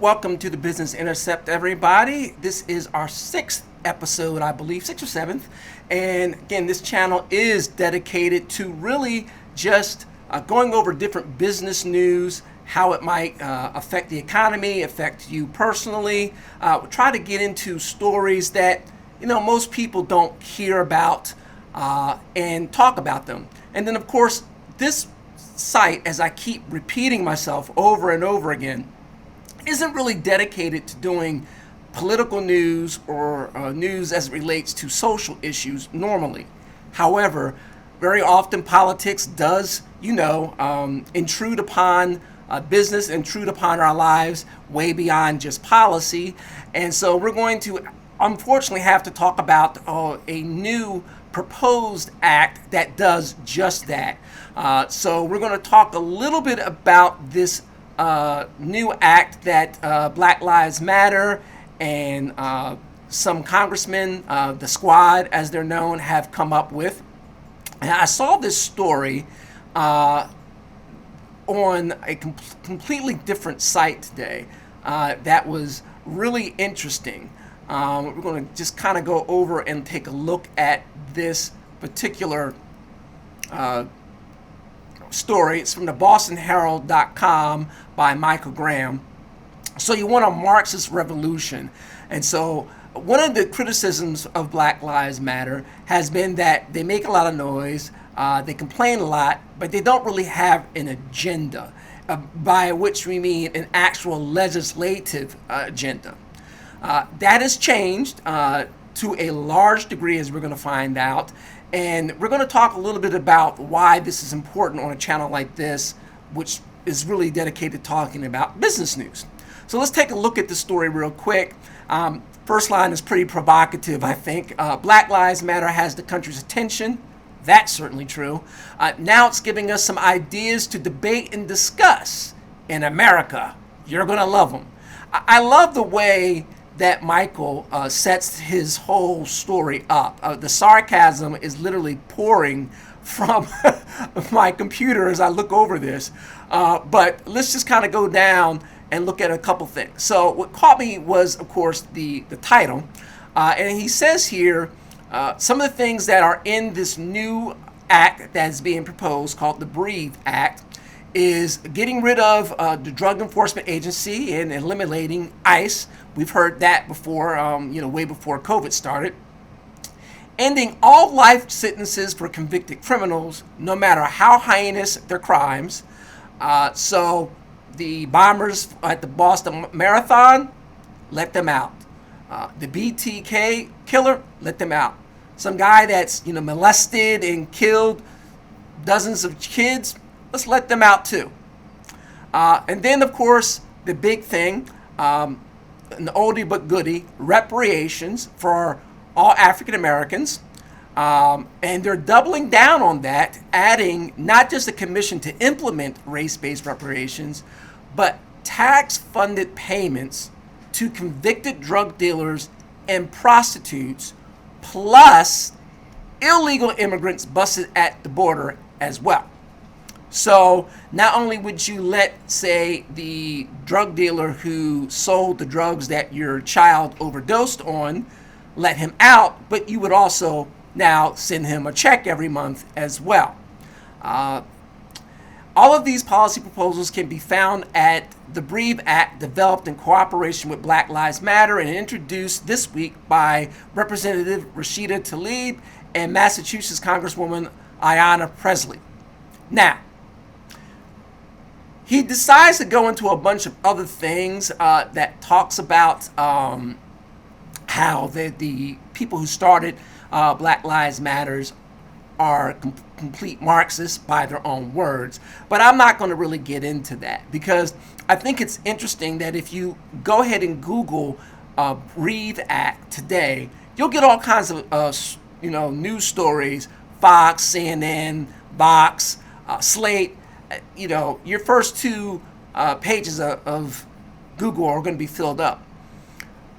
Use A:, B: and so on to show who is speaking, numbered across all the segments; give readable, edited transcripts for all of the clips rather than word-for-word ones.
A: Welcome to the Business Intercept, everybody. This is our sixth episode, I believe, sixth or seventh. And again, this channel is dedicated to really just going over different business news, how it might affect the economy, affect you personally. We'll try to get into stories that, most people don't hear about and talk about them. And then, of course, this site, as I keep repeating myself over and over again, isn't really dedicated to doing political news or news as it relates to social issues normally. However, very often politics does, intrude upon business, intrude upon our lives way beyond just policy. And so we're going to unfortunately have to talk about a new proposed act that does just that. So we're going to talk a little bit about this new act that Black Lives Matter and some congressmen, the squad as they're known, have come up with. And I saw this story on a completely different site today that was really interesting. We're going to just kind of go over and take a look at this particular story. It's from the BostonHerald.com by Michael Graham. So you want a Marxist revolution. And so one of the criticisms of Black Lives Matter has been that they make a lot of noise, they complain a lot, but they don't really have an agenda, by which we mean an actual legislative agenda. That has changed to a large degree, as we're going to find out. And we're going to talk a little bit about why this is important on a channel like this, which is really dedicated to talking about business news. So let's take a look at the story real quick. First line is pretty provocative, I think. Black Lives Matter has the country's attention. That's certainly true. Now it's giving us some ideas to debate and discuss in America. You're going to love them. I love the way that Michael sets his whole story up. The sarcasm is literally pouring from my computer as I look over this. But let's just kind of go down and look at a couple things. So what caught me was, of course, the title. And he says here, some of the things that are in this new act that's being proposed called the Breathe Act is getting rid of the Drug Enforcement Agency and eliminating ICE. We've heard that before, way before COVID started. Ending all life sentences for convicted criminals, no matter how heinous their crimes. So the bombers at the Boston Marathon, let them out. The BTK killer, let them out. Some guy that's molested and killed dozens of kids, let's let them out too. And then, of course, the big thing, an oldie but goodie, reparations for all African Americans. And they're doubling down on that, adding not just a commission to implement race-based reparations, but tax-funded payments to convicted drug dealers and prostitutes, plus illegal immigrants busted at the border as well. So not only would you let, say, the drug dealer who sold the drugs that your child overdosed on, let him out, but you would also now send him a check every month as well. All of these policy proposals can be found at the Breathe Act, developed in cooperation with Black Lives Matter and introduced this week by Representative Rashida Tlaib and Massachusetts Congresswoman Ayanna Pressley. Now, he decides to go into a bunch of other things that talks about how the people who started Black Lives Matters are complete Marxists by their own words. But I'm not going to really get into that because I think it's interesting that if you go ahead and Google Breathe Act today, you'll get all kinds of news stories, Fox, CNN, Vox, Slate. Your first two pages of Google are going to be filled up.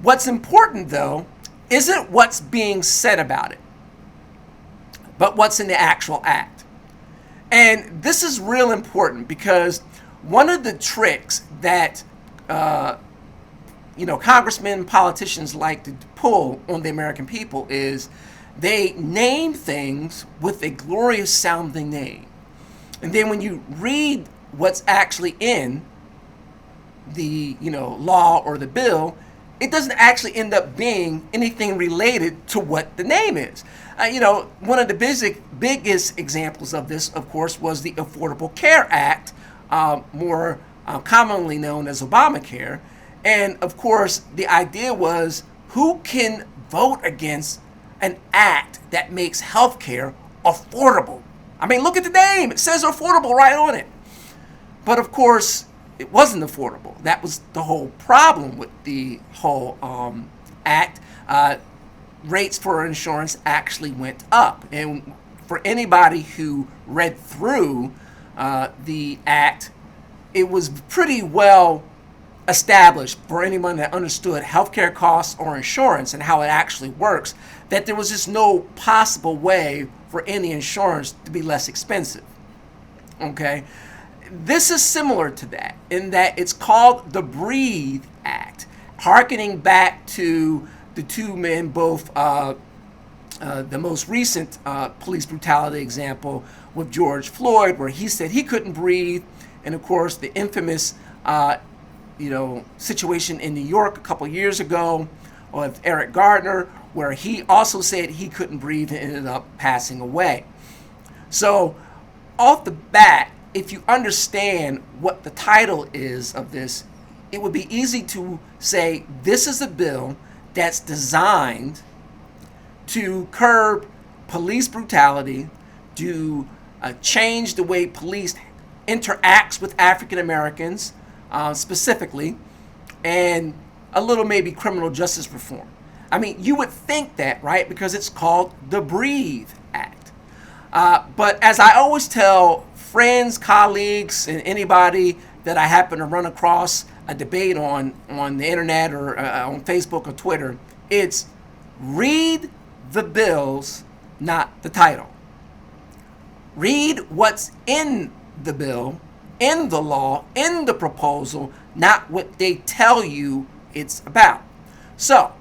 A: What's important, though, isn't what's being said about it, but what's in the actual act. And this is real important because one of the tricks that congressmen, politicians like to pull on the American people is they name things with a glorious sounding name. And then when you read what's actually in the law or the bill, it doesn't actually end up being anything related to what the name is. One of the biggest examples of this, of course, was the Affordable Care Act, more commonly known as Obamacare. And of course, the idea was, who can vote against an act that makes healthcare affordable? I mean, look at the name. It says affordable right on it. But of course, it wasn't affordable. That was the whole problem with the whole act. Rates for insurance actually went up. And for anybody who read through the act, it was pretty well established for anyone that understood healthcare costs or insurance and how it actually works, that there was just no possible way for any insurance to be less expensive. Okay? This is similar to that in that it's called the Breathe Act, hearkening back to the two men, both the most recent police brutality example with George Floyd, where he said he couldn't breathe, and of course the infamous situation in New York a couple years ago with Eric Gardner, where he also said he couldn't breathe and ended up passing away. So off the bat, if you understand what the title is of this, it would be easy to say this is a bill that's designed to curb police brutality, to change the way police interacts with African Americans specifically, and a little maybe criminal justice reform. I mean, you would think that, right? Because it's called the Breathe Act. But as I always tell friends, colleagues, and anybody that I happen to run across a debate on the internet or on Facebook or Twitter, it's read the bills, not the title. Read what's in the bill, in the law, in the proposal, not what they tell you it's about. So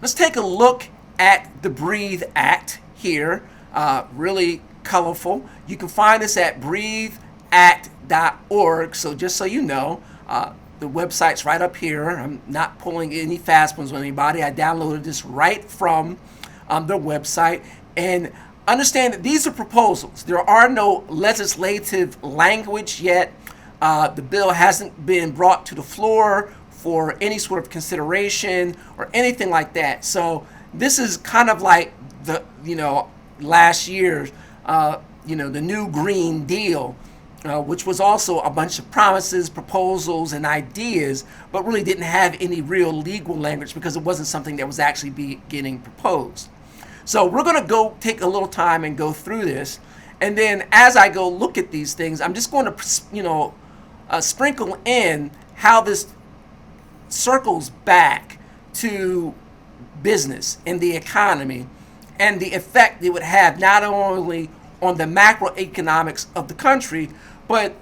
A: let's take a look at the Breathe Act here. Really colorful. You can find us at breatheact.org. So just so you know, the website's right up here. I'm not pulling any fast ones on anybody. I downloaded this right from the website. And understand that these are proposals. There are no legislative language yet. The bill hasn't been brought to the floor for any sort of consideration or anything like that. So this is kind of like the last year's the new Green Deal, which was also a bunch of promises, proposals, and ideas, but really didn't have any real legal language because it wasn't something that was actually getting proposed. So we're going to go take a little time and go through this, and then as I go look at these things, I'm just going to sprinkle in how this circles back to business and the economy and the effect it would have not only on the macroeconomics of the country, but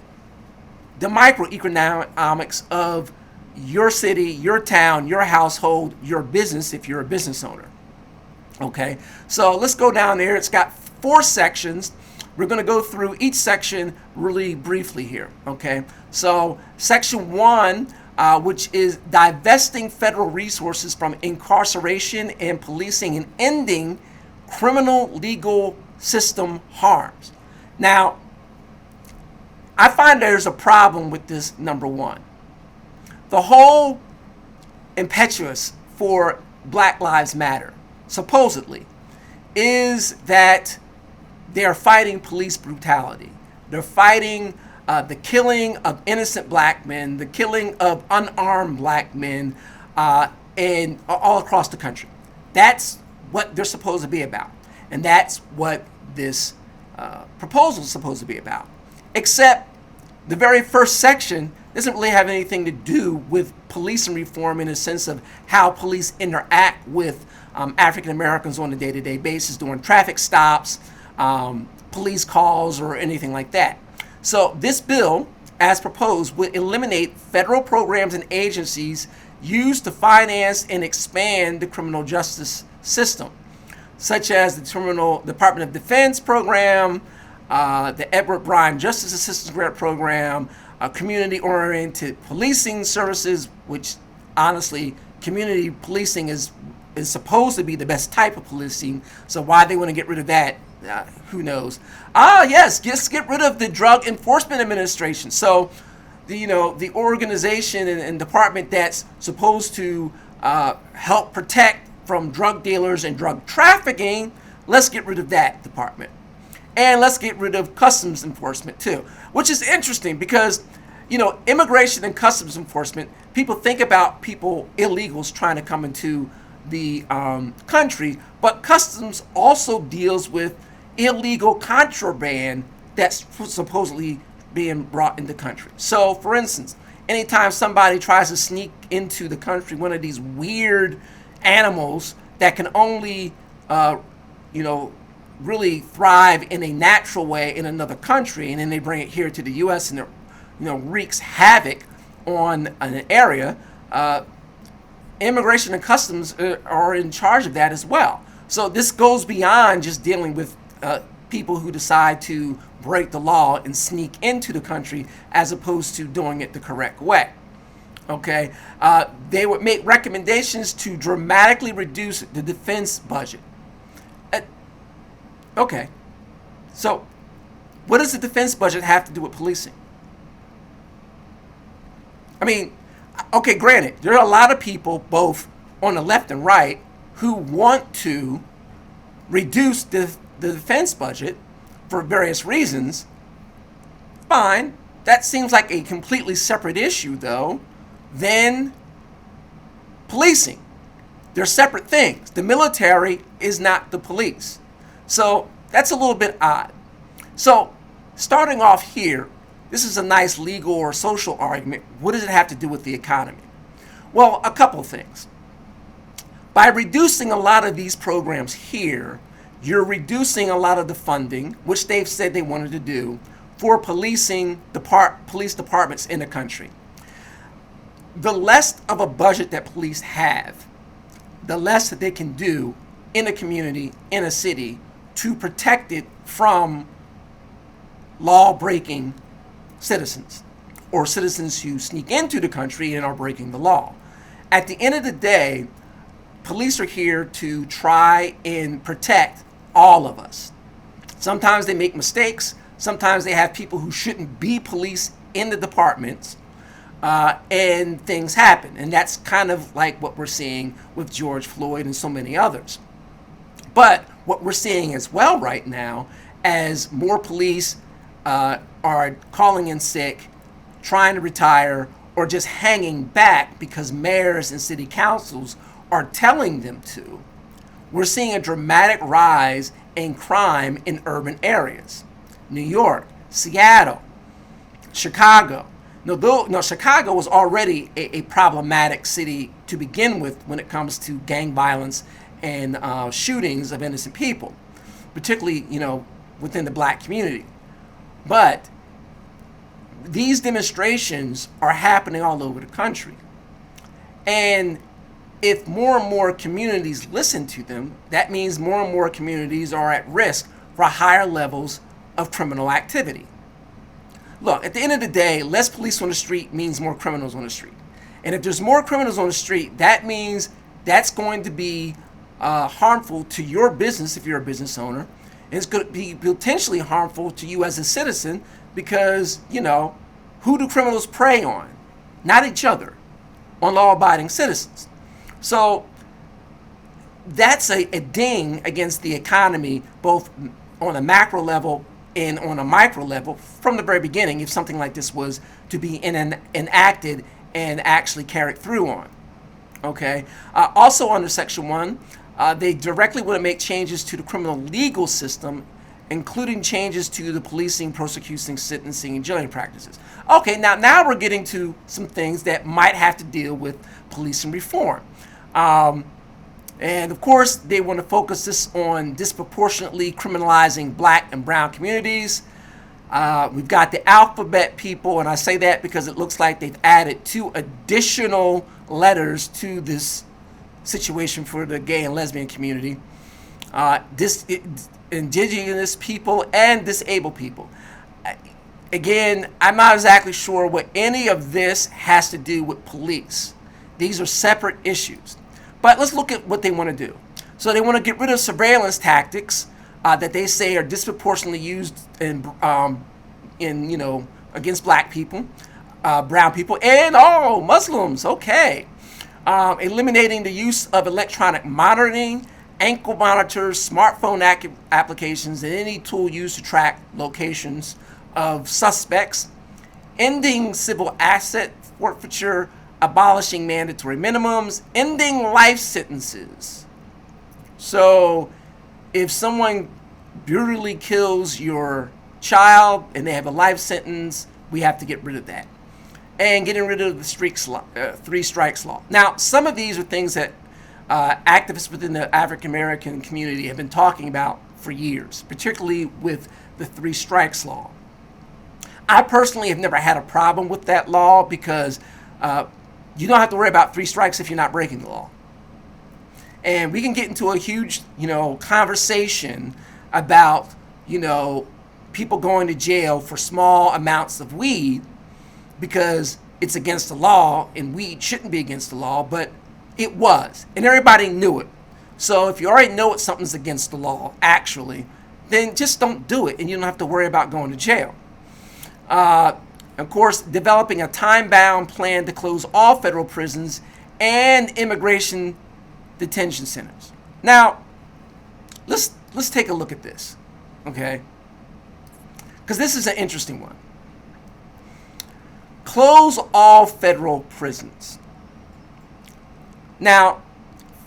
A: the microeconomics of your city, your town, your household, your business if you're a business owner. Okay, so let's go down there. It's got 4 sections. We're going to go through each section really briefly here. Okay, so section 1, which is divesting federal resources from incarceration and policing and ending criminal legal system harms. Now, I find there's a problem with this, number 1. The whole impetus for Black Lives Matter, supposedly, is that they're fighting police brutality. They're fighting the killing of innocent black men, the killing of unarmed black men, and all across the country. That's what they're supposed to be about. And that's what this proposal is supposed to be about. Except the very first section doesn't really have anything to do with policing reform in a sense of how police interact with African Americans on a day-to-day basis during traffic stops, police calls, or anything like that. So this bill, as proposed, would eliminate federal programs and agencies used to finance and expand the criminal justice system, such as the Department of Defense program, the Edward Bryan Justice Assistance Grant Program, community-oriented policing services, which honestly, community policing is supposed to be the best type of policing. So why they want to get rid of that, who knows? Yes, just get rid of the Drug Enforcement Administration. So the organization and department that's supposed to help protect from drug dealers and drug trafficking, let's get rid of that department. And let's get rid of customs enforcement too, which is interesting because, immigration and customs enforcement, people think about illegals trying to come into the country, but customs also deals with illegal contraband that's supposedly being brought in the country. So, for instance, anytime somebody tries to sneak into the country one of these weird animals that can only, really thrive in a natural way in another country, and then they bring it here to the U.S. and it, wreaks havoc on an area, immigration and customs are in charge of that as well. So this goes beyond just dealing with people who decide to break the law and sneak into the country as opposed to doing it the correct way. Okay, they would make recommendations to dramatically reduce the defense budget. Okay, so what does the defense budget have to do with policing? I mean, okay, granted, there are a lot of people, both on the left and right, who want to reduce the defense budget for various reasons. Fine. That seems like a completely separate issue, though, than policing. They're separate things. The military is not the police. So that's a little bit odd. So starting off here, this is a nice legal or social argument. What does it have to do with the economy? Well, a couple things. By reducing a lot of these programs here, you're reducing a lot of the funding, which they've said they wanted to do, for police departments in the country. The less of a budget that police have, the less that they can do in a community, in a city, to protect it from law-breaking citizens or citizens who sneak into the country and are breaking the law. At the end of the day, police are here to try and protect all of us. Sometimes they make mistakes. Sometimes they have people who shouldn't be police in the departments, and things happen. And that's kind of like what we're seeing with George Floyd and so many others. But what we're seeing as well right now, as more police are calling in sick, trying to retire, or just hanging back because mayors and city councils are telling them to, we're seeing a dramatic rise in crime in urban areas. New York, Seattle, Chicago. No, Chicago was already a problematic city to begin with when it comes to gang violence and shootings of innocent people, particularly, within the black community. But these demonstrations are happening all over the country. And if more and more communities listen to them, that means more and more communities are at risk for higher levels of criminal activity. Look, at the end of the day, less police on the street means more criminals on the street. And if there's more criminals on the street, that means that's going to be harmful to your business if you're a business owner. And it's going to be potentially harmful to you as a citizen because, who do criminals prey on? Not each other, on law-abiding citizens. So that's a ding against the economy, both on a macro level and on a micro level from the very beginning, if something like this was to be enacted and actually carried through on. Okay. Also under Section 1, they directly want to make changes to the criminal legal system, including changes to the policing, prosecuting, sentencing, and jailing practices. Okay, now we're getting to some things that might have to deal with policing reform. And of course, they want to focus this on disproportionately criminalizing black and brown communities. We've got the alphabet people, and I say that because it looks like they've added 2 additional letters to this situation for the gay and lesbian community. Indigenous people and disabled people. Again, I'm not exactly sure what any of this has to do with police. These are separate issues. But let's look at what they want to do. So they want to get rid of surveillance tactics that they say are disproportionately used in against black people, brown people, and Muslims. Okay, eliminating the use of electronic monitoring, ankle monitors, smartphone applications, and any tool used to track locations of suspects, ending civil asset forfeiture, abolishing mandatory minimums, ending life sentences. So if someone brutally kills your child and they have a life sentence, we have to get rid of that. And getting rid of the 3 strikes law. Now, some of these are things that activists within the African American community have been talking about for years, particularly with the 3 strikes law. I personally have never had a problem with that law because you don't have to worry about 3 strikes if you're not breaking the law. And we can get into a huge, conversation about, people going to jail for small amounts of weed because it's against the law, and weed shouldn't be against the law, but it was, and everybody knew it. So if you already know something's against the law, actually, then just don't do it, and you don't have to worry about going to jail. Of course, developing a time-bound plan to close all federal prisons and immigration detention centers. Now, let's take a look at this, okay? Because this is an interesting one. Close all federal prisons. Now,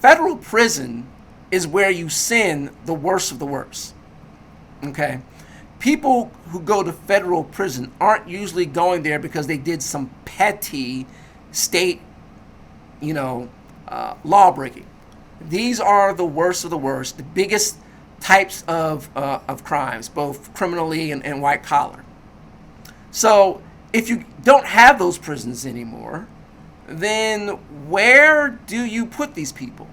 A: federal prison is where you send the worst of the worst, okay? People who go to federal prison aren't usually going there because they did some petty state, law breaking. These are the worst of the worst, the biggest types of crimes, both criminally and white collar. So if you don't have those prisons anymore, then where do you put these people?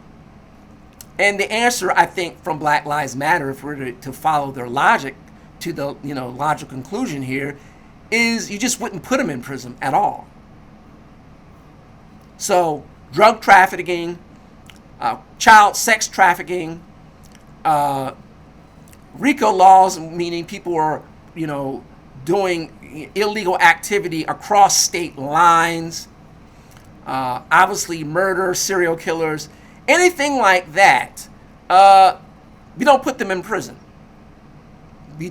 A: And the answer, I think, from Black Lives Matter, if we're to follow their logic to the logical conclusion here, is you just wouldn't put them in prison at all. So drug trafficking, child sex trafficking, RICO laws, meaning people are doing illegal activity across state lines, obviously murder, serial killers, anything like that, we don't put them in prison. I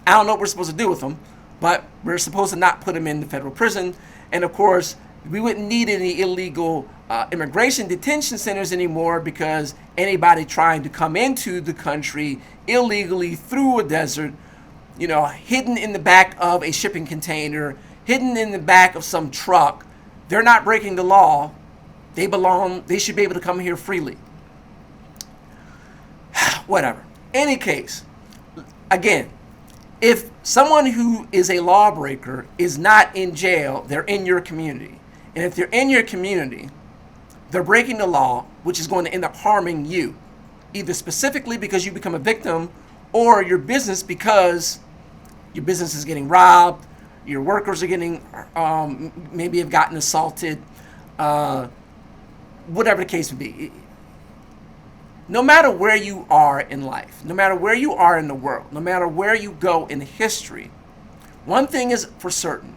A: don't know what we're supposed to do with them, but we're supposed to not put them in the federal prison. And of course, we wouldn't need any illegal immigration detention centers anymore, because anybody trying to come into the country illegally through a desert, hidden in the back of a shipping container, hidden in the back of some truck, they're not breaking the law. They should be able to come here freely. Whatever. Any case, again, if someone who is a lawbreaker is not in jail, they're in your community. And if they're in your community, they're breaking the law, which is going to end up harming you, either specifically because you become a victim, or your business because your business is getting robbed, your workers are getting, maybe have gotten assaulted, whatever the case would be. No matter where you are in life, no matter where you are in the world, no matter where you go in history, one thing is for certain.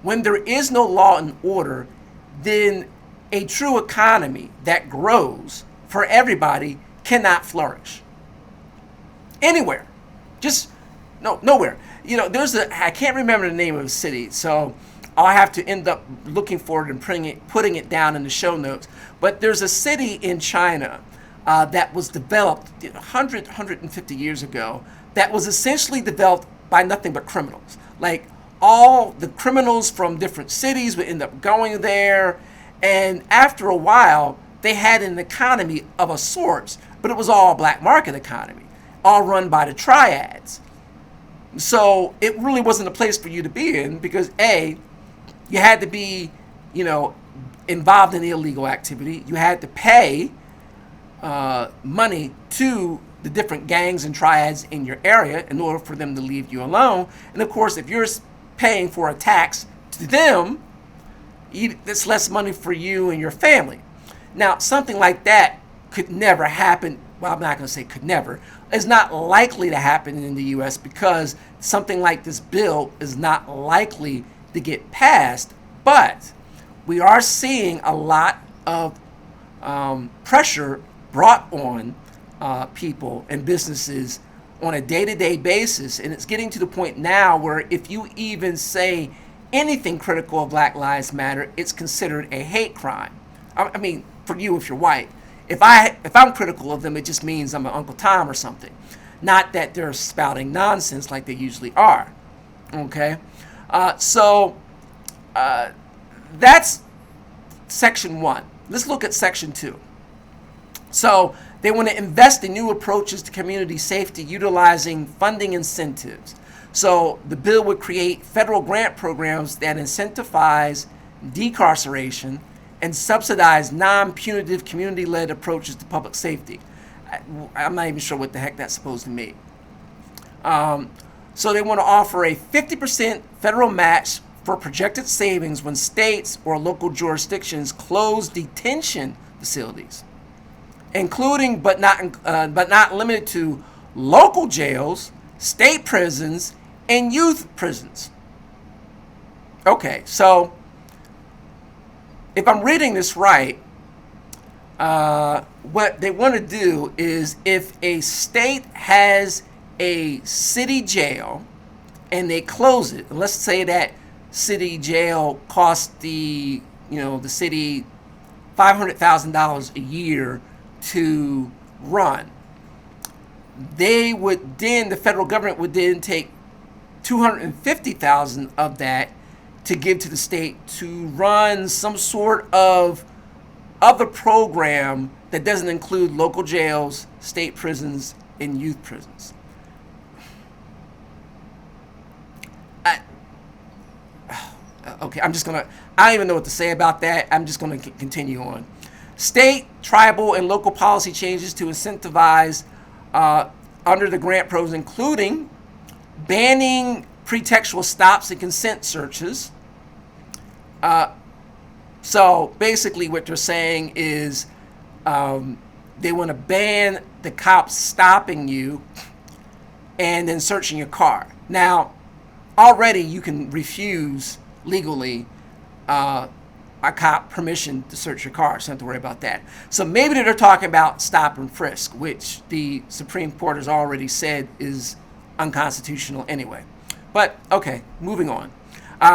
A: When there is no law and order, then a true economy that grows for everybody cannot flourish. Anywhere. Nowhere. I can't remember the name of the city, so I'll have to end up looking for it and putting it down in the show notes. But there's a city in China that was developed 150 years ago, that was essentially developed by nothing but criminals. Like, all the criminals from different cities would end up going there, and after a while, they had an economy of a sort, but it was all black market economy, all run by the triads. So it really wasn't a place for you to be in because A, you had to be, involved in illegal activity. You had to pay money to the different gangs and triads in your area in order for them to leave you alone. And of course, if you're paying for a tax to them, it's less money for you and your family. Now, something like that could never happen. Well, I'm not going to say could never. It's not likely to happen in the U.S. because something like this bill is not likely to get passed. But we are seeing a lot of pressure brought on people and businesses on a day-to-day basis. And it's getting to the point now where if you even say anything critical of Black Lives Matter, it's considered a hate crime. I mean, for you, if you're white. If I'm critical of them, it just means I'm an Uncle Tom or something. Not that they're spouting nonsense like they usually are. Okay? So that's Section 1. Let's look at Section 2. So they want to invest in new approaches to community safety utilizing funding incentives. So the bill would create federal grant programs that incentivize decarceration and subsidize non-punitive community-led approaches to public safety. I'm not even sure what the heck that's supposed to mean. So they want to offer a 50% federal match for projected savings when states or local jurisdictions close detention facilities, including but not limited to local jails, state prisons, and youth prisons. Okay, so if I'm reading this right, what they want to do is if a state has a city jail and they close it, and let's say that city jail costs the city $500,000 a year to run, the federal government would then take $250,000 of that to give to the state to run some sort of other program that doesn't include local jails, state prisons, and youth prisons. Okay, I don't even know what to say about that. I'm just going to continue on. State, tribal, and local policy changes to incentivize under the grant programs, including banning pretextual stops and consent searches. So basically what they're saying is they want to ban the cops stopping you and then searching your car. Now, already you can refuse legally a cop permission to search your car, so you don't have to worry about that. So maybe they're talking about stop and frisk, which the Supreme Court has already said is unconstitutional anyway. But okay, moving on.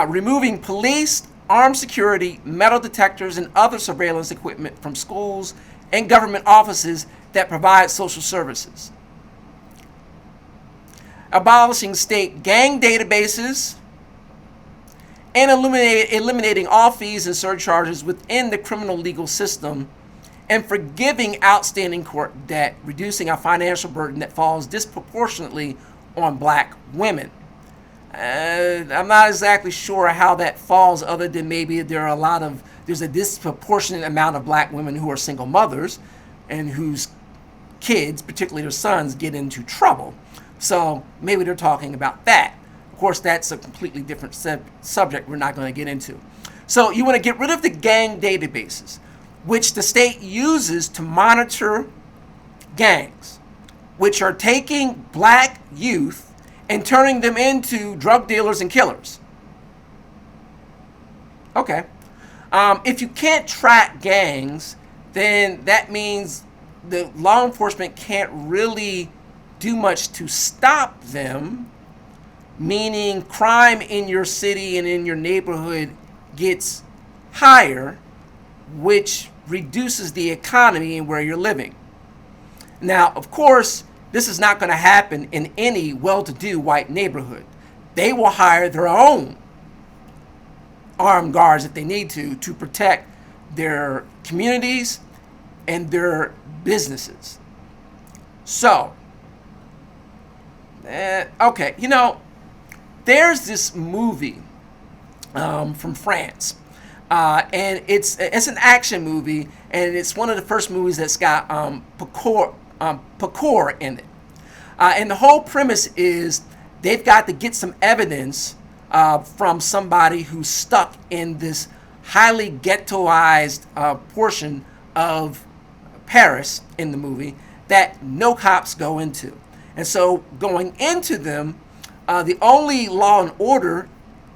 A: Removing police, armed security, metal detectors, and other surveillance equipment from schools and government offices that provide social services. Abolishing state gang databases and eliminating all fees and surcharges within the criminal legal system, and forgiving outstanding court debt, reducing a financial burden that falls disproportionately on Black women. I'm not exactly sure how that falls, other than maybe there's a disproportionate amount of Black women who are single mothers and whose kids, particularly their sons, get into trouble. So maybe they're talking about that. Of course, that's a completely different subject we're not going to get into. So you want to get rid of the gang databases, which the state uses to monitor gangs, which are taking Black youth and turning them into drug dealers and killers. Okay. If you can't track gangs, then that means the law enforcement can't really do much to stop them, meaning crime in your city and in your neighborhood gets higher, which reduces the economy and where you're living. Now, of course, this is not going to happen in any well-to-do white neighborhood. They will hire their own armed guards if they need to protect their communities and their businesses. So, okay, there's this movie from France, and it's an action movie, and it's one of the first movies that's got parkour in it. And the whole premise is they've got to get some evidence from somebody who's stuck in this highly ghettoized portion of Paris in the movie that no cops go into. And so going into them, the only law and order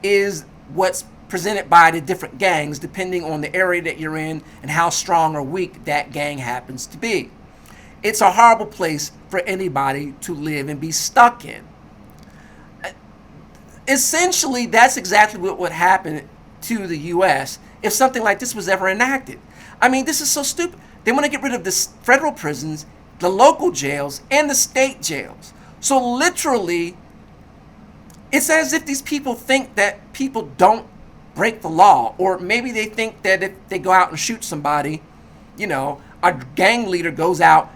A: is what's presented by the different gangs, depending on the area that you're in and how strong or weak that gang happens to be. It's a horrible place for anybody to live and be stuck in. Essentially, that's exactly what would happen to the U.S. if something like this was ever enacted. I mean, this is so stupid. They want to get rid of the federal prisons, the local jails, and the state jails. So literally, it's as if these people think that people don't break the law, or maybe they think that if they go out and shoot somebody, a gang leader goes out,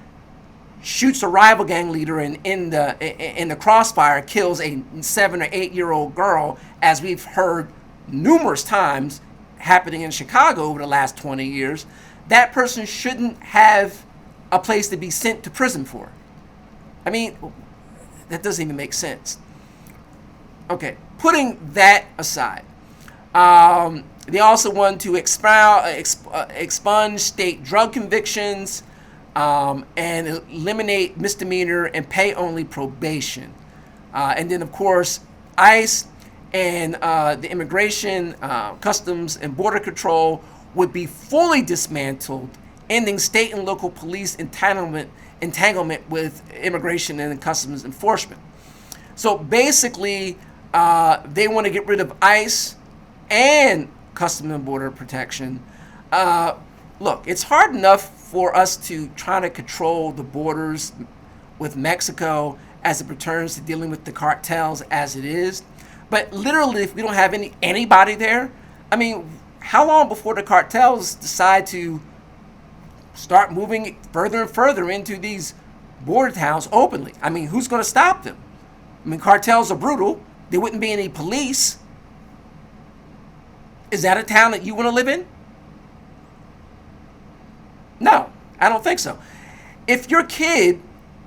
A: shoots a rival gang leader, and in the crossfire kills a 7 or 8 year old girl, as we've heard numerous times happening in Chicago over the last 20 years, that person shouldn't have a place to be sent to prison for. I mean, that doesn't even make sense. Okay, putting that aside, they also want to expunge state drug convictions, and eliminate misdemeanor and pay only probation. And then, of course, ICE and the Immigration, Customs, and Border Control would be fully dismantled, ending state and local police entanglement with immigration and customs enforcement. So basically, they want to get rid of ICE and Customs and Border Protection. Look, it's hard enough for us to try to control the borders with Mexico as it pertains to dealing with the cartels as it is. But literally, if we don't have anybody there, I mean, how long before the cartels decide to start moving further and further into these border towns openly? I mean, who's going to stop them? I mean, cartels are brutal. There wouldn't be any police. Is that a town that you want to live in? No, I don't think so. If your kid,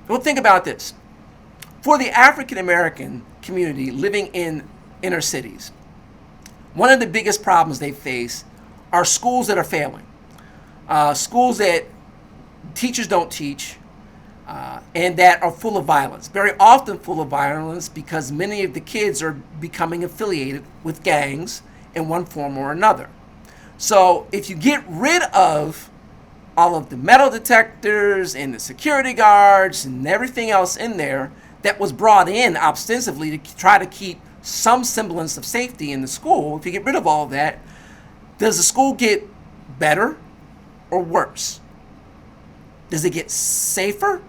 A: well, think about this. For the African American community living in inner cities, one of the biggest problems they face are schools that are failing. Schools that teachers don't teach, and that are full of violence. Very often full of violence because many of the kids are becoming affiliated with gangs in one form or another. So if you get rid of all of the metal detectors and the security guards and everything else in there that was brought in ostensibly to try to keep some semblance of safety in the school, if you get rid of all of that, does the school get better or worse? Does it get safer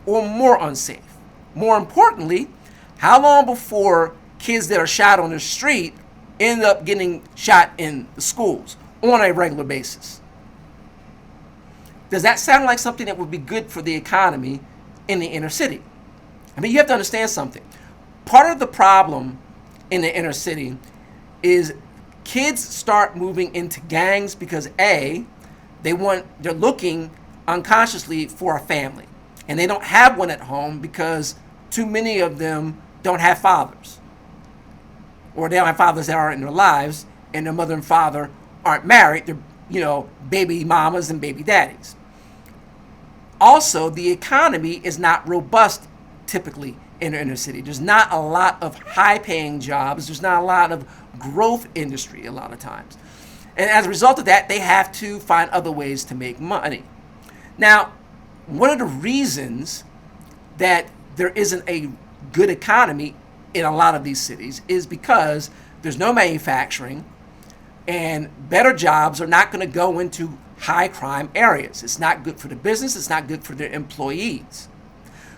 A: or more unsafe? More importantly, how long before kids that are shot on the street end up getting shot in the schools on a regular basis? Does that sound like something that would be good for the economy in the inner city? I mean, you have to understand something. Part of the problem in the inner city is kids start moving into gangs because they're looking unconsciously for a family, and they don't have one at home because too many of them don't have fathers, or they don't have fathers that aren't in their lives, and their mother and father aren't married. They're baby mamas and baby daddies. Also, the economy is not robust typically in the inner city. There's not a lot of high-paying jobs. There's not a lot of growth industry a lot of times. And as a result of that, they have to find other ways to make money. Now, one of the reasons that there isn't a good economy in a lot of these cities is because there's no manufacturing, and better jobs are not going to go into high crime areas. It's not good for the business. It's not good for their employees.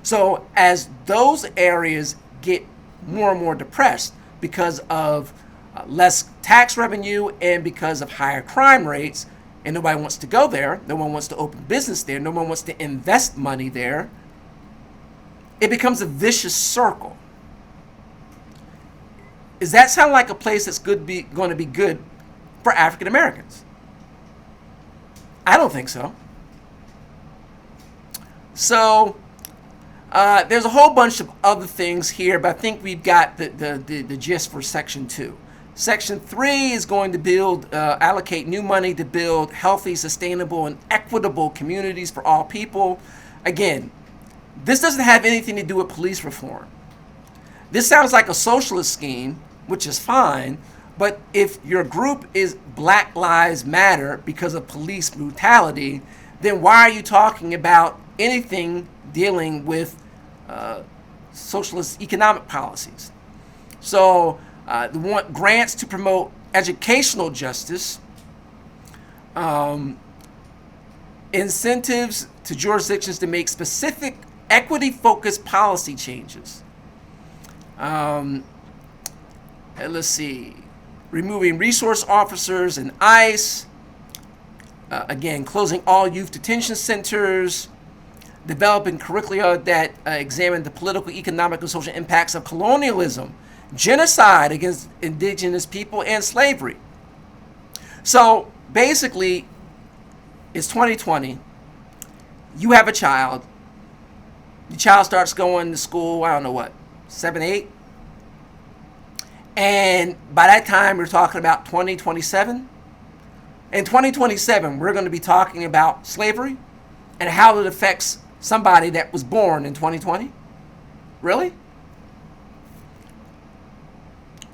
A: So as those areas get more and more depressed because of less tax revenue and because of higher crime rates, and nobody wants to go there, no one wants to open business there, no one wants to invest money there, it becomes a vicious circle. Does that sound like a place that's going to be good for African Americans? I don't think so. So there's a whole bunch of other things here, but I think we've got the gist for Section 2. Section 3 is going to allocate new money to build healthy, sustainable, and equitable communities for all people. Again, this doesn't have anything to do with police reform. This sounds like a socialist scheme, which is fine, but if your group is Black Lives Matter because of police brutality, then why are you talking about anything dealing with socialist economic policies? So they want grants to promote educational justice, incentives to jurisdictions to make specific equity-focused policy changes. Let's see, removing resource officers and ICE, again, closing all youth detention centers, developing curricula that examine the political, economic, and social impacts of colonialism, genocide against indigenous people, and slavery. So basically, it's 2020. You have a child. The child starts going to school, I don't know what, 7, 8? And by that time, we're talking about 2027. In 2027, we're going to be talking about slavery and how it affects somebody that was born in 2020. Really?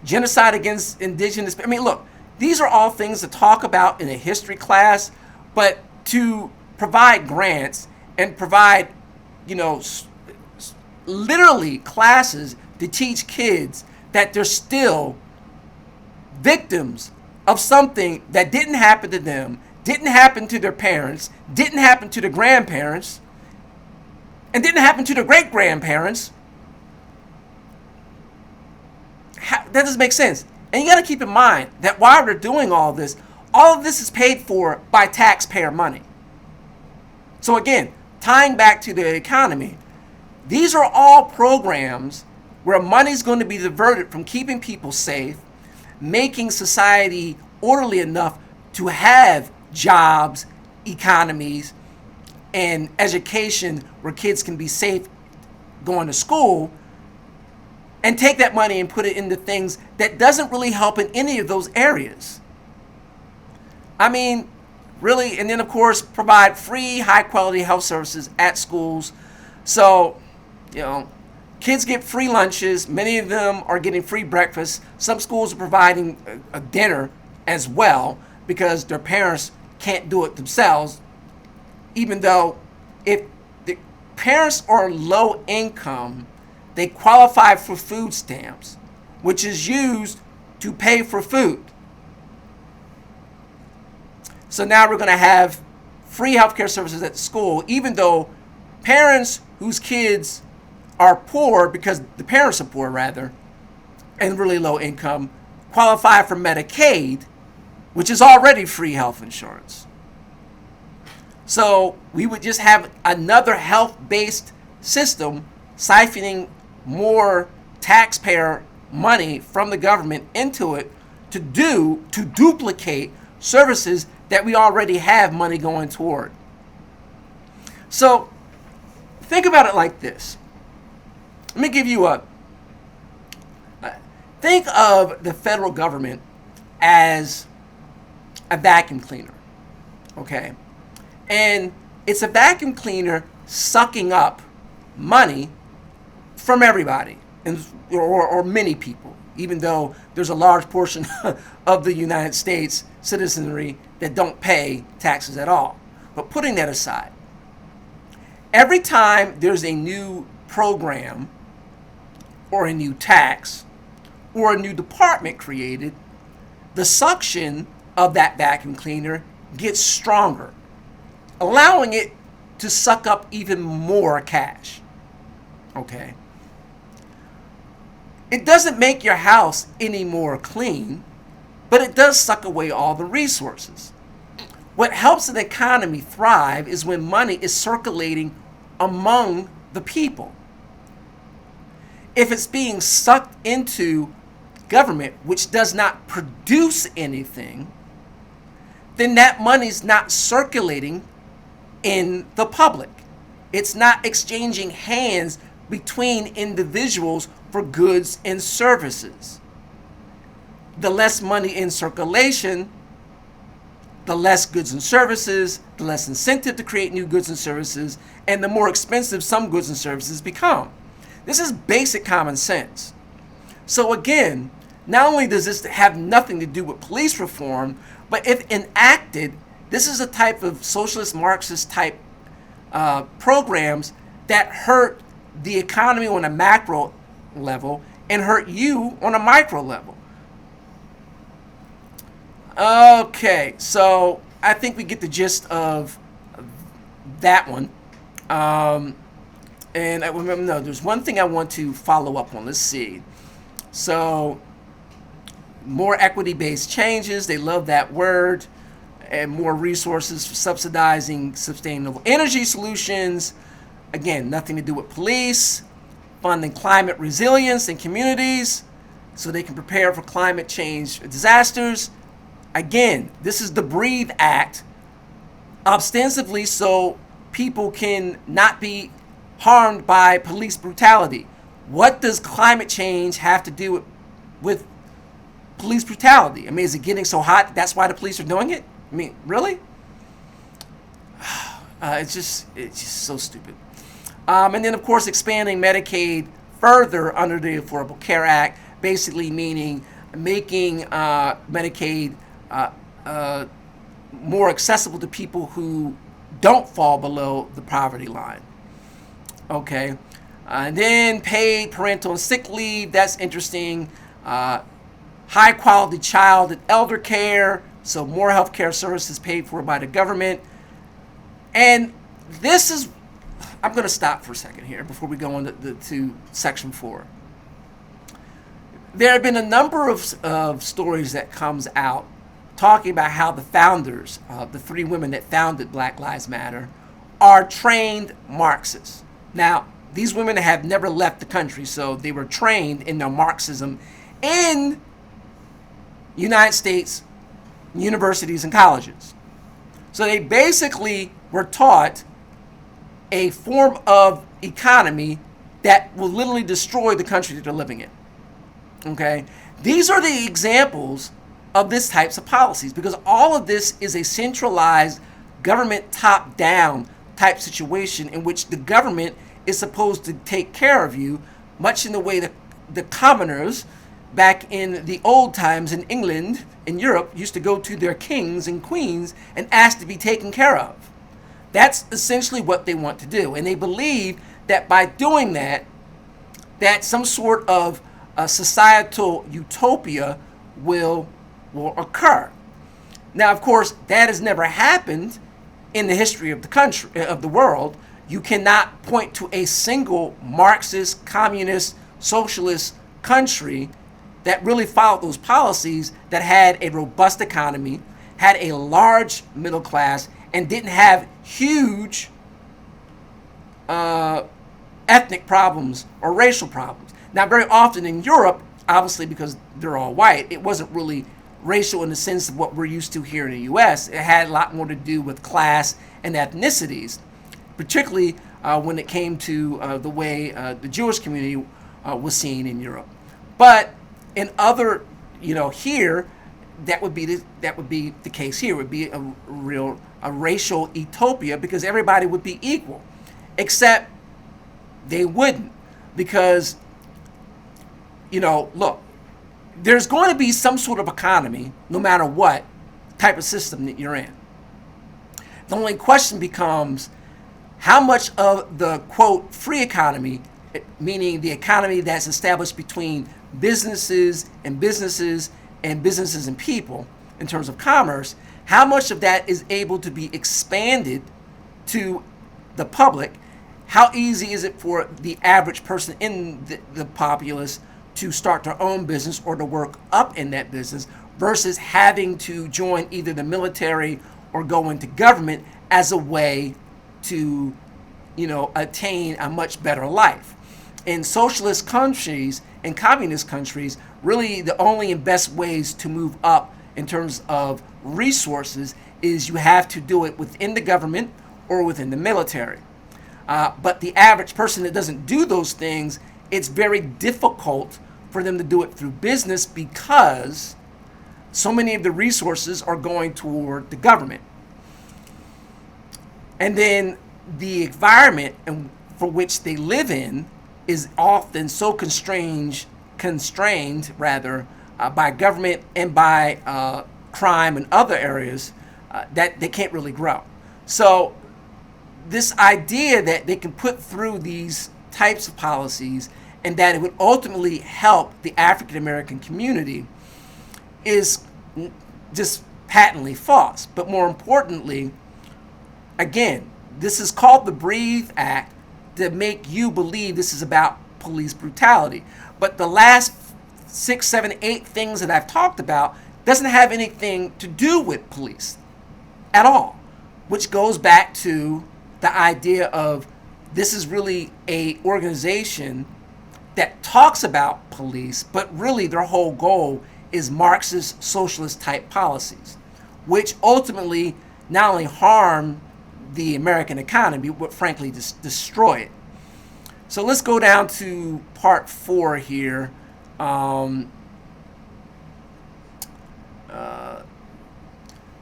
A: Genocide against indigenous. I mean, look, these are all things to talk about in a history class, but to provide grants and provide, literally classes to teach kids that they're still victims of something that didn't happen to them, didn't happen to their parents, didn't happen to their grandparents, and didn't happen to their great-grandparents. That doesn't make sense. And you got to keep in mind that while we're doing all of this is paid for by taxpayer money. So again, tying back to the economy, these are all programs where money's going to be diverted from keeping people safe, making society orderly enough to have jobs, economies, and education where kids can be safe going to school, and take that money and put it into things that doesn't really help in any of those areas. I mean, really, and then of course provide free, high-quality health services at schools. So, kids get free lunches. Many of them are getting free breakfast. Some schools are providing a dinner as well because their parents can't do it themselves, even though if the parents are low income, they qualify for food stamps, which is used to pay for food. So now we're going to have free healthcare services at the school, even though parents whose kids are poor, because the parents are poor rather, and really low income, qualify for Medicaid, which is already free health insurance. So we would just have another health-based system siphoning more taxpayer money from the government into it to duplicate services that we already have money going toward. So think about it like this. Let me give you think of the federal government as a vacuum cleaner, okay? And it's a vacuum cleaner sucking up money from everybody, or many people, even though there's a large portion of the United States citizenry that don't pay taxes at all. But putting that aside, every time there's a new program or a new tax or a new department created, the suction of that vacuum cleaner gets stronger, allowing it to suck up even more cash. Okay? It doesn't make your house any more clean, but it does suck away all the resources. What helps an economy thrive is when money is circulating among the people. If it's being sucked into government, which does not produce anything, then that money's not circulating in the public. It's not exchanging hands between individuals for goods and services. The less money in circulation, the less goods and services, the less incentive to create new goods and services, and the more expensive some goods and services become. This is basic common sense. So again, not only does this have nothing to do with police reform, but if enacted, this is a type of socialist Marxist type programs that hurt the economy on a macro level and hurt you on a micro level. Okay, so I think we get the gist of that one. And I remember, no, there's one thing I want to follow up on. Let's see. So, more equity-based changes. They love that word. And more resources for subsidizing sustainable energy solutions. Again, nothing to do with police. Funding climate resilience in communities so they can prepare for climate change disasters. Again, this is the Breathe Act, ostensibly so people can not be harmed by police brutality. What does climate change have to do with police brutality? I mean, is it getting so hot that's why the police are doing it? I mean, really? It's just so stupid. And then, of course, expanding Medicaid further under the Affordable Care Act, basically meaning making Medicaid more accessible to people who don't fall below the poverty line. Okay. And then paid parental and sick leave. That's interesting. High quality child and elder care. So more healthcare services paid for by the government. And this is, I'm going to stop for a second here before we go into to section 4. There have been a number of stories that comes out talking about how the founders, the 3 women that founded Black Lives Matter, are trained Marxists. Now, these women have never left the country, so they were trained in their Marxism in United States universities and colleges. So they basically were taught a form of economy that will literally destroy the country that they're living in. Okay? These are the examples of this types of policies, because all of this is a centralized government top-down type situation in which the government is supposed to take care of you, much in the way that the commoners back in the old times in England and Europe used to go to their kings and queens and ask to be taken care of. That's essentially what they want to do. And they believe that by doing that, that some sort of societal utopia will occur. Now, of course, that has never happened in the history of the country, of the world. You cannot point to a single Marxist, communist, socialist country that really followed those policies, that had a robust economy, had a large middle class, and didn't have huge ethnic problems or racial problems. Now, very often in Europe, obviously because they're all white, it wasn't really racial in the sense of what we're used to here in the U.S. It had a lot more to do with class and ethnicities, particularly when it came to the way the Jewish community was seen in Europe. But in other, here, that would be the case here. It would be a racial utopia, because everybody would be equal, except they wouldn't, because look, there's going to be some sort of economy no matter what type of system that you're in. The only question becomes how much of the, quote, free economy, meaning the economy that's established between businesses and businesses and businesses and people in terms of commerce, how much of that is able to be expanded to the public? How easy is it for the average person in the populace to start their own business or to work up in that business, versus having to join either the military or go into government as a way to, attain a much better life? In socialist countries and communist countries, really the only and best ways to move up in terms of resources is you have to do it within the government or within the military. But the average person that doesn't do those things, it's very difficult for them to do it through business because so many of the resources are going toward the government. And then the environment for which they live in is often so constrained by government and by crime and other areas that they can't really grow. So this idea that they can put through these types of policies and that it would ultimately help the African American community is just patently false. But more importantly, again, this is called the Breathe Act to make you believe this is about police brutality. But the last 6, 7, 8 things that I've talked about doesn't have anything to do with police at all, which goes back to the idea of this is really a organization that talks about police, but really their whole goal is Marxist socialist type policies, which ultimately not only harm the American economy, but frankly destroy it. So let's go down to part 4 here.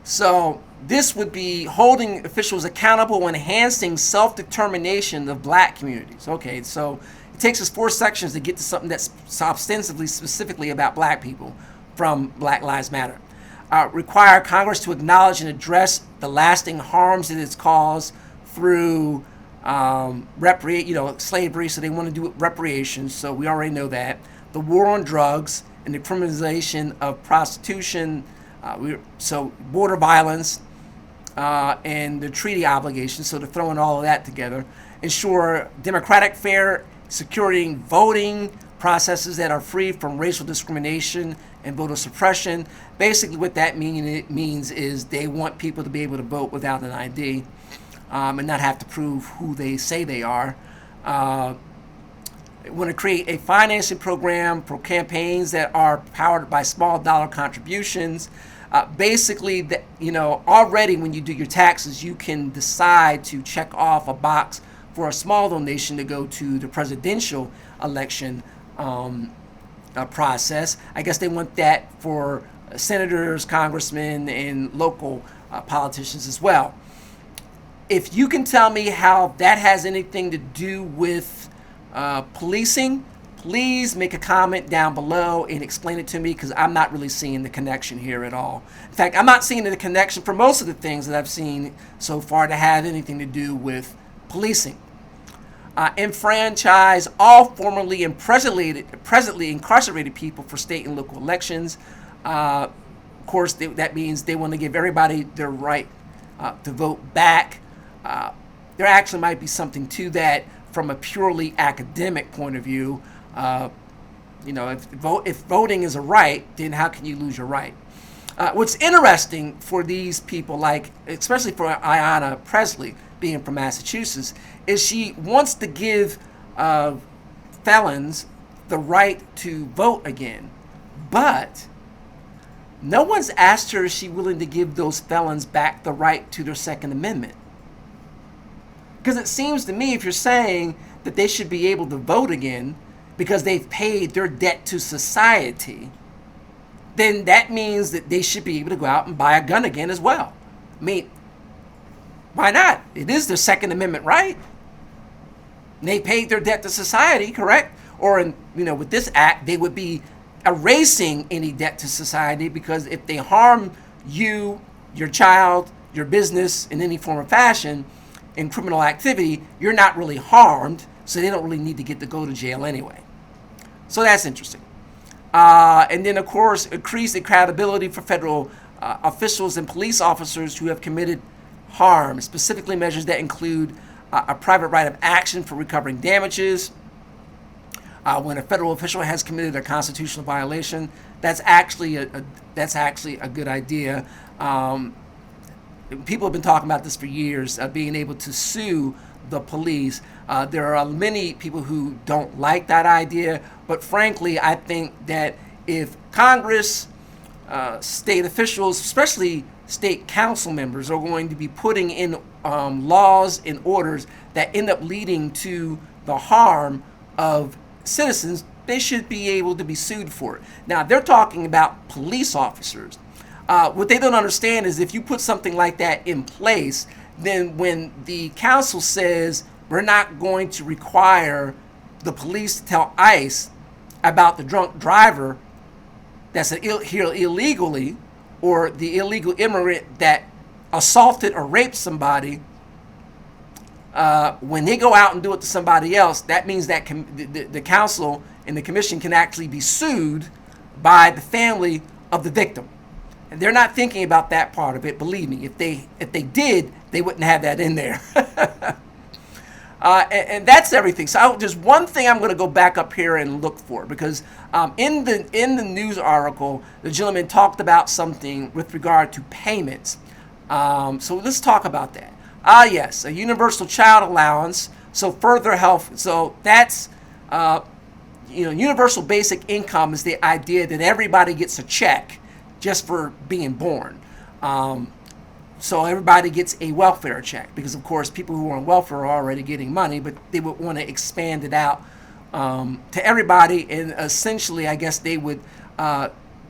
A: So this would be holding officials accountable and enhancing self-determination of black communities. Okay, so it takes us 4 sections to get to something that's ostensibly specifically about black people from Black Lives Matter. Require Congress to acknowledge and address the lasting harms that it's caused through slavery, so they want to do reparations, so we already know that. The war on drugs and the criminalization of prostitution, so border violence, and the treaty obligations, so they're throwing all of that together. Ensure democratic, fair, securing voting processes that are free from racial discrimination and voter suppression. Basically what that means is they want people to be able to vote without an ID and not have to prove who they say they are. Want to create a financing program for campaigns that are powered by small dollar contributions. Basically, already when you do your taxes, you can decide to check off a box for a small donation to go to the presidential election process. I guess they want that for senators, congressmen, and local politicians as well. If you can tell me how that has anything to do with policing, please make a comment down below and explain it to me, because I'm not really seeing the connection here at all. In fact, I'm not seeing the connection for most of the things that I've seen so far to have anything to do with policing. Enfranchise all formerly and presently incarcerated people for state and local elections. Of course, that means they want to give everybody their right to vote back. There actually might be something to that from a purely academic point of view. If voting is a right, then how can you lose your right? What's interesting for these people, like especially for Ayanna Pressley, being from Massachusetts, is she wants to give felons the right to vote again, but no one's asked her if she's willing to give those felons back the right to their Second Amendment. Because it seems to me, if you're saying that they should be able to vote again because they've paid their debt to society, then that means that they should be able to go out and buy a gun again as well. I mean, why not? It is their Second Amendment right. And they paid their debt to society, correct? Or, with this act, they would be erasing any debt to society, because if they harm you, your child, your business in any form or fashion in criminal activity, you're not really harmed, so they don't really need to go to jail anyway. So that's interesting. And then, of course, increase accountability for federal officials and police officers who have committed harm, specifically measures that include a private right of action for recovering damages. When a federal official has committed a constitutional violation, that's actually a good idea. People have been talking about this for years, being able to sue the police. There are many people who don't like that idea, but frankly, I think that if Congress, state officials, especially state council members, are going to be putting in laws and orders that end up leading to the harm of citizens, they should be able to be sued for it. Now, they're talking about police officers. What they don't understand is if you put something like that in place, then when the council says we're not going to require the police to tell ICE about the drunk driver that's here illegally, or the illegal immigrant that assaulted or raped somebody, when they go out and do it to somebody else, that means that the council and the commission can actually be sued by the family of the victim. And they're not thinking about that part of it. Believe me, if they did, they wouldn't have that in there. And that's everything. So there's one thing I'm going to go back up here and look for, because in the news article, the gentleman talked about something with regard to payments. So let's talk about that. Yes, a universal child allowance. So further health. So that's universal basic income is the idea that everybody gets a check just for being born. So everybody gets a welfare check, because of course people who are on welfare are already getting money, but they would want to expand it out to everybody, and essentially I guess they would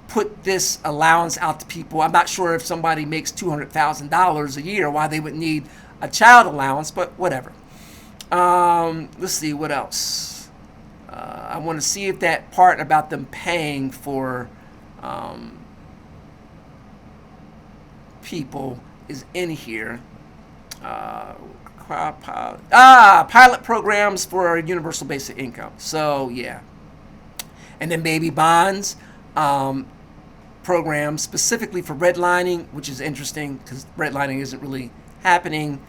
A: put this allowance out to people. I'm not sure if somebody makes $200,000 a year why they would need a child allowance, but whatever. Let's see what else. I want to see if that part about them paying for people is in here. Pilot programs for universal basic income. So yeah, and then baby bonds programs specifically for redlining, which is interesting because redlining isn't really happening.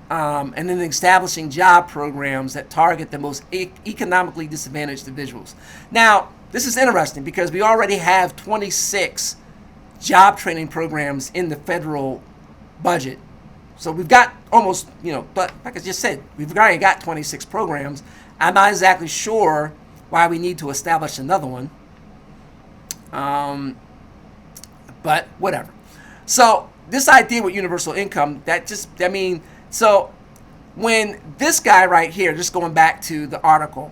A: And then establishing job programs that target the most economically disadvantaged individuals. Now, this is interesting because we already have 26 job training programs in the federal budget. So we've got almost, but like I just said, we've already got 26 programs. I'm not exactly sure why we need to establish another one. But whatever. So this idea with universal income, so when this guy right here, just going back to the article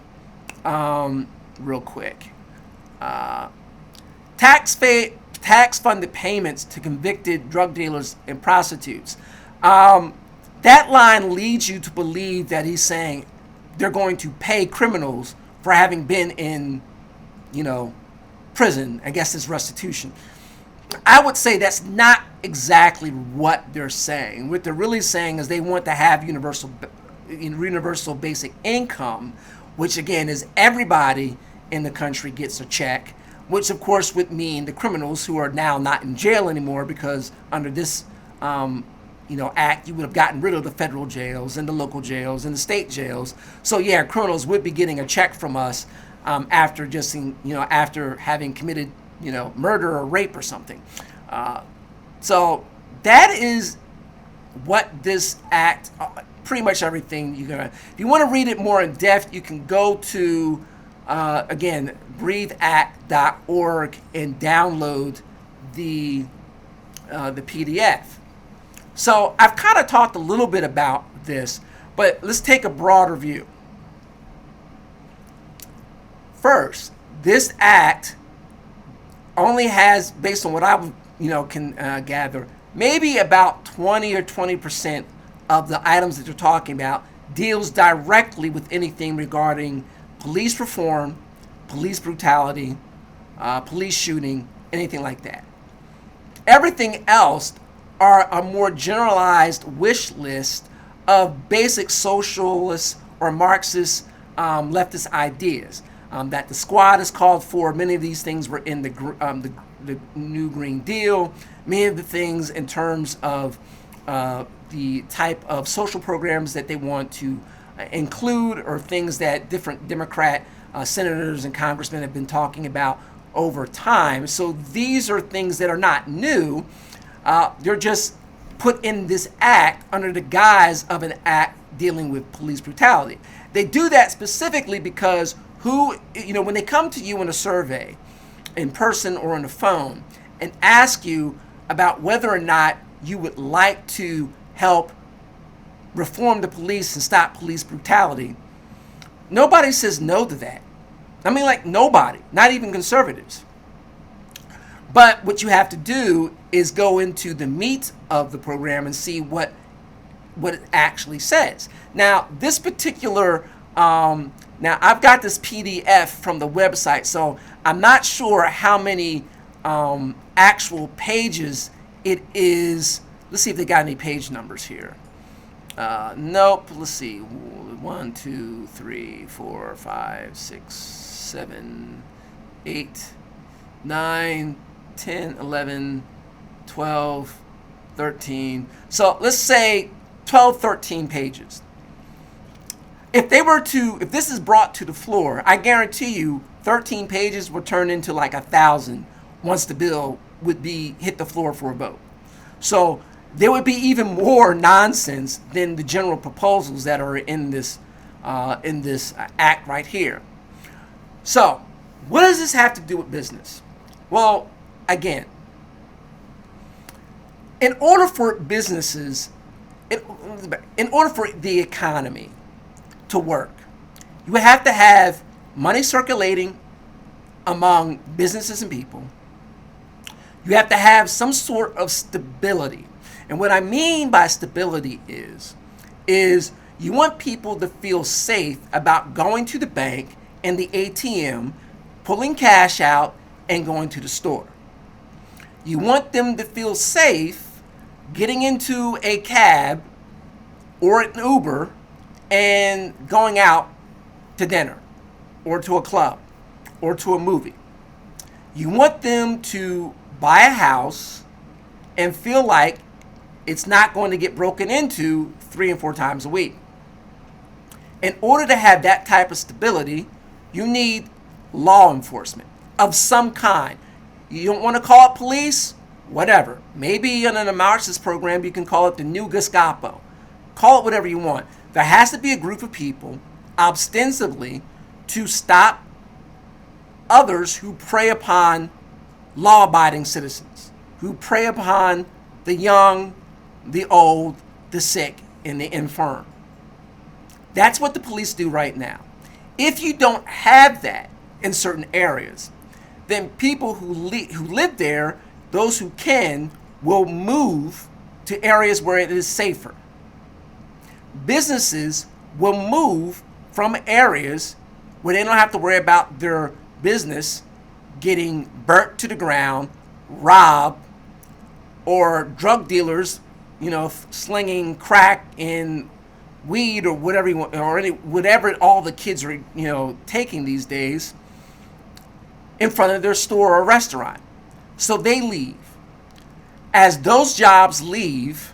A: real quick, tax-funded payments to convicted drug dealers and prostitutes. That line leads you to believe that he's saying they're going to pay criminals for having been in, prison. I guess it's restitution. I would say that's not exactly what they're saying. What they're really saying is they want to have universal basic income, which again is everybody in the country gets a check, which of course would mean the criminals who are now not in jail anymore, because under this act you would have gotten rid of the federal jails and the local jails and the state jails. So yeah, criminals would be getting a check from us after after having committed murder or rape or something. So that is what this act, pretty much everything if you want to read it more in depth, you can go to, again, breatheact.org and download the PDF. So I've kind of talked a little bit about this, but let's take a broader view. First, this act only has, based on what I can gather, maybe about 20 or 20% of the items that you're talking about deals directly with anything regarding police reform, police brutality, police shooting, anything like that. Everything else are a more generalized wish list of basic socialist or Marxist leftist ideas. That the squad is called for. Many of these things were in the New Green Deal. Many of the things in terms of the type of social programs that they want to include, or things that different Democrat senators and congressmen have been talking about over time. So these are things that are not new. They're just put in this act under the guise of an act dealing with police brutality. They do that specifically because when they come to you in a survey, in person or on the phone and ask you about whether or not you would like to help reform the police and stop police brutality, nobody says no to that. I mean, like nobody, not even conservatives. But what you have to do is go into the meat of the program and see what it actually says. Now, this particular, now I've got this PDF from the website, so I'm not sure how many actual pages it is. Let's see if they got any page numbers here. Nope. Let's see. 1, 2, 3, 4, 5, 6, 7, 8, 9, 10, 11, 12, 13. So let's say 12, 13 pages. If this is brought to the floor, I guarantee you 13 pages will turn into like 1,000 once the bill would be hit the floor for a vote. So there would be even more nonsense than the general proposals that are in this act right here. So what does this have to do with business? Well, again, in order for businesses, in order for the economy to work, you would have to have money circulating among businesses and people. You have to have some sort of stability. And what I mean by stability is you want people to feel safe about going to the bank and the ATM, pulling cash out, and going to the store. You want them to feel safe getting into a cab or an Uber and going out to dinner or to a club or to a movie. You want them to buy a house and feel like it's not going to get broken into 3 and 4 times a week. In order to have that type of stability, you need law enforcement of some kind. You don't want to call it police? Whatever. Maybe in an Marxist program you can call it the new Gestapo. Call it whatever you want. There has to be a group of people ostensibly to stop others who prey upon law-abiding citizens, who prey upon the young, the old, the sick, and the infirm. That's what the police do right now. If you don't have that in certain areas, then people who live there, those who can, will move to areas where it is safer. Businesses will move from areas where they don't have to worry about their business getting burnt to the ground, robbed, or drug dealers, slinging crack and weed or whatever you want, or whatever all the kids are, taking these days in front of their store or restaurant. So they leave. As those jobs leave,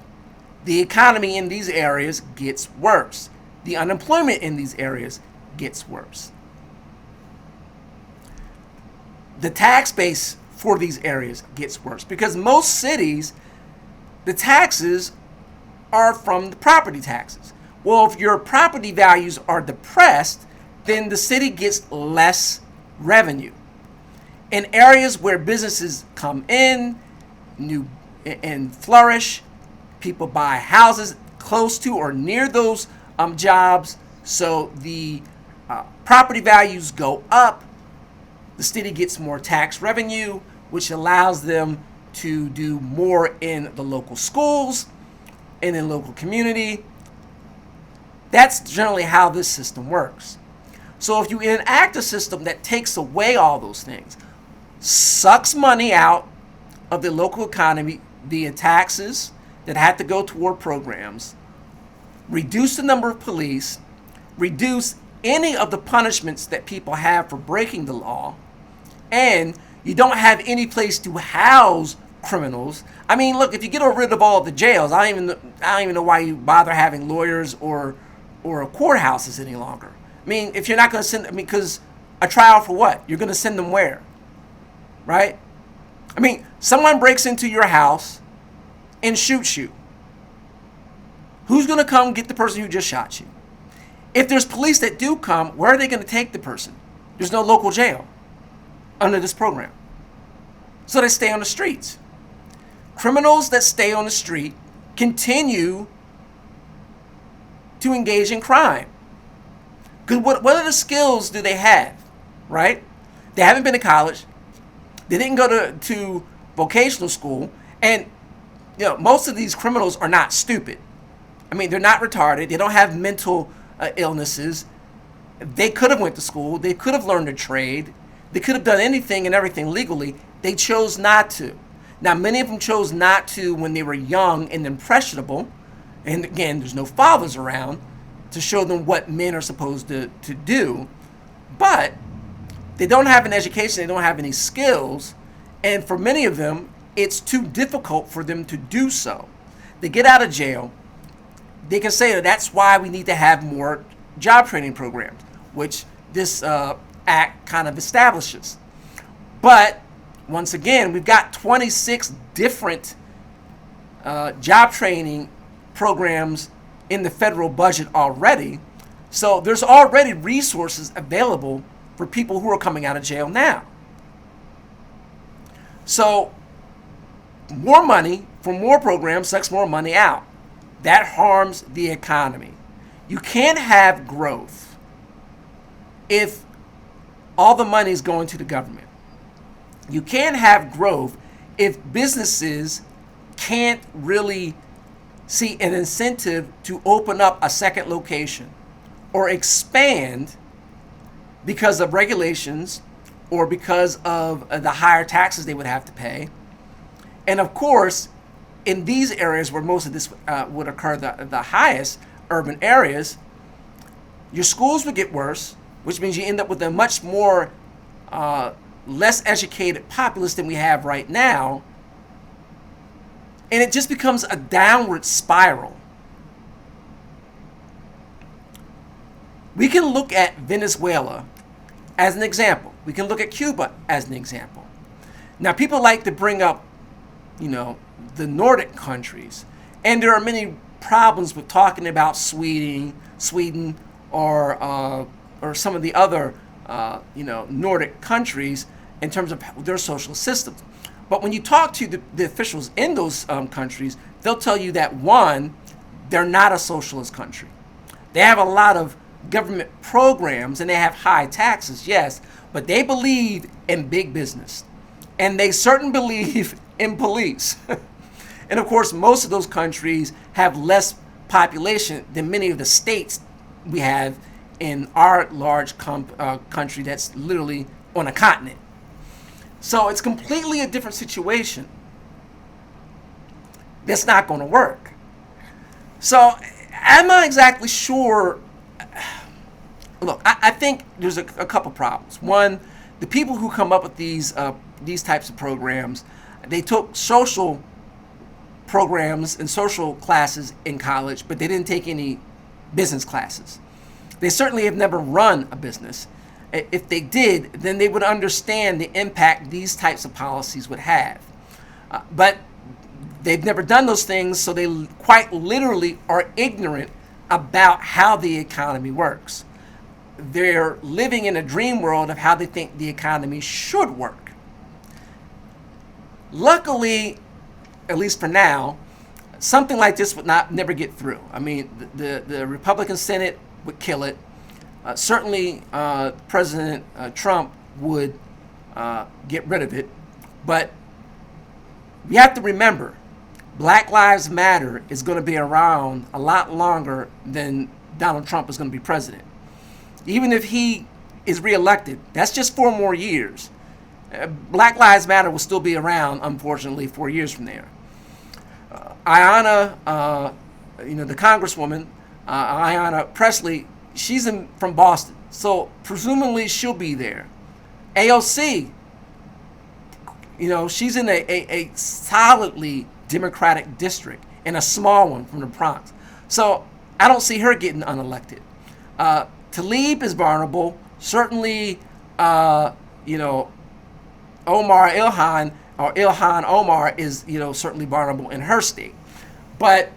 A: the economy in these areas gets worse. The unemployment in these areas gets worse. The tax base for these areas gets worse because most cities, the taxes are from the property taxes. Well, if your property values are depressed, then the city gets less revenue. In areas where businesses come in, and flourish, people buy houses close to or near those jobs, so the property values go up. The city gets more tax revenue, which allows them to do more in the local schools and in local community. That's generally how this system works. So if you enact a system that takes away all those things, sucks money out of the local economy via taxes that have to go toward programs, reduce the number of police, reduce any of the punishments that people have for breaking the law, and you don't have any place to house criminals. I mean, look, if you get rid of all of the jails, I don't even know why you bother having lawyers or courthouses any longer. I mean, if you're not going to send them, because a trial for what? You're going to send them where? Right? I mean, someone breaks into your house and shoots you. Who's going to come get the person who just shot you? If there's police that do come, where are they going to take the person? There's no local jail under this program. So they stay on the streets. Criminals that stay on the street continue to engage in crime. Because what are the skills do they have, right? They haven't been to college. They didn't go to vocational school. And most of these criminals are not stupid. I mean, they're not retarded. They don't have mental illnesses. They could have went to school. They could have learned a trade. They could have done anything and everything legally. They chose not to. Now, many of them chose not to when they were young and impressionable. And again, there's no fathers around to show them what men are supposed to do. But they don't have an education. They don't have any skills. And for many of them, it's too difficult for them to do so. They get out of jail. They can say that's why we need to have more job training programs, which this act kind of establishes. But once again, we've got 26 different job training programs in the federal budget already. So there's already resources available for people who are coming out of jail now. So more money for more programs sucks more money out. That harms the economy. You can't have growth if all the money is going to the government. You can't have growth if businesses can't really see an incentive to open up a second location or expand because of regulations or because of the higher taxes they would have to pay. And of course, in these areas where most of this would occur, the highest urban areas, your schools would get worse, which means you end up with a much more less educated populace than we have right now. And it just becomes a downward spiral. We can look at Venezuela as an example. We can look at Cuba as an example. Now, people like to bring up, the Nordic countries. And there are many problems with talking about Sweden or some of the other, Nordic countries in terms of their social systems. But when you talk to the officials in those countries, they'll tell you that, one, they're not a socialist country. They have a lot of government programs and they have high taxes, yes, but they believe in big business. And they certainly believe in police. And of course, most of those countries have less population than many of the states we have in our large country that's literally on a continent. So it's completely a different situation. That's not going to work. So I'm not exactly sure. Look, I think there's a couple problems. One, the people who come up with these types of programs, they took social programs and social classes in college, but they didn't take any business classes. They certainly have never run a business. If they did, then they would understand the impact these types of policies would have. But they've never done those things, so they quite literally are ignorant about how the economy works. They're living in a dream world of how they think the economy should work. Luckily, at least for now, something like this would never get through. I mean, the Republican Senate would kill it. Certainly, President Trump would get rid of it. But we have to remember, Black Lives Matter is going to be around a lot longer than Donald Trump is going to be president. Even if he is reelected, that's just 4 more years. Black Lives Matter will still be around, unfortunately, 4 years from there. Ayanna, the Congresswoman, Ayanna Pressley, she's from Boston, so presumably she'll be there. AOC, she's in a solidly Democratic district and a small one from the Bronx. So I don't see her getting unelected. Tlaib is vulnerable. Certainly, Omar Ilhan or Ilhan Omar is, certainly vulnerable in her state. But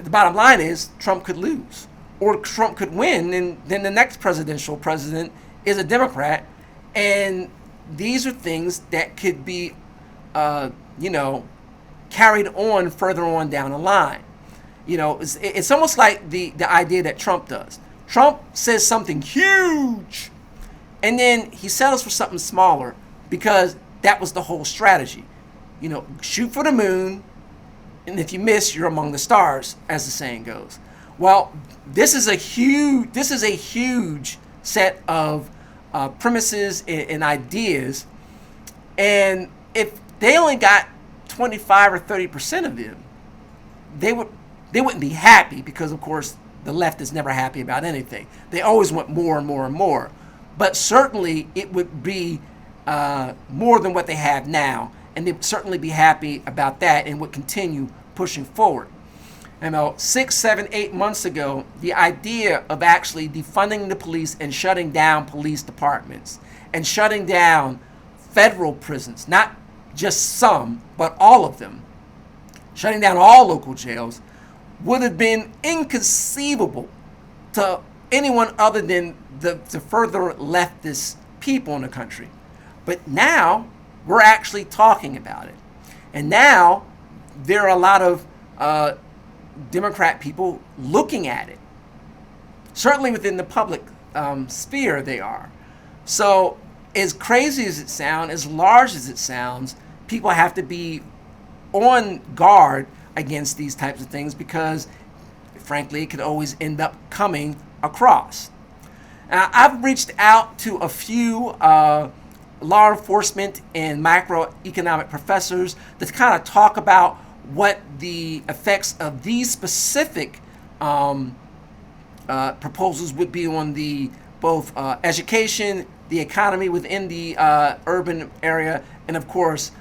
A: the bottom line is Trump could lose. Or Trump could win, and then the next president is a Democrat, and these are things that could be, you know, carried on further on down the line. You know, it's almost like the idea that Trump does. Trump says something huge, and then he settles for something smaller because that was the whole strategy. You know, shoot for the moon, and if you miss, you're among the stars, as the saying goes. Well, this is a huge set of premises and ideas, and if they only got 25 or 30% of them, they wouldn't be happy, because of course the left is never happy about anything. They always want more and more and more. But certainly it would be more than what they have now, and they would certainly be happy about that and would continue pushing forward. You know, 6, 7, 8 months ago, the idea of actually defunding the police and shutting down police departments and shutting down federal prisons, not just some, but all of them, shutting down all local jails, would have been inconceivable to anyone other than the further leftist people in the country. But now we're actually talking about it. And now there are a lot of Democrat people looking at it. Certainly within the public sphere they are. So as crazy as it sounds, as large as it sounds, people have to be on guard against these types of things, because frankly it could always end up coming across. Now, I've reached out to a few law enforcement and macroeconomic professors to kind of talk about what the effects of these specific proposals would be on the both education, the economy within the urban area, and of course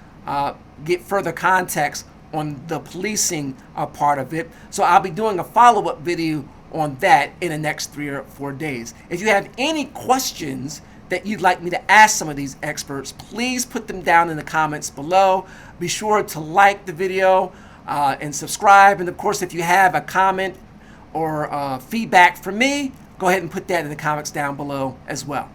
A: get further context on the policing part of it. So I'll be doing a follow-up video on that in the next 3 or 4 days. If you have any questions that you'd like me to ask some of these experts, please put them down in the comments below. Be sure to like the video and subscribe. And of course, if you have a comment or feedback from me, go ahead and put that in the comments down below as well.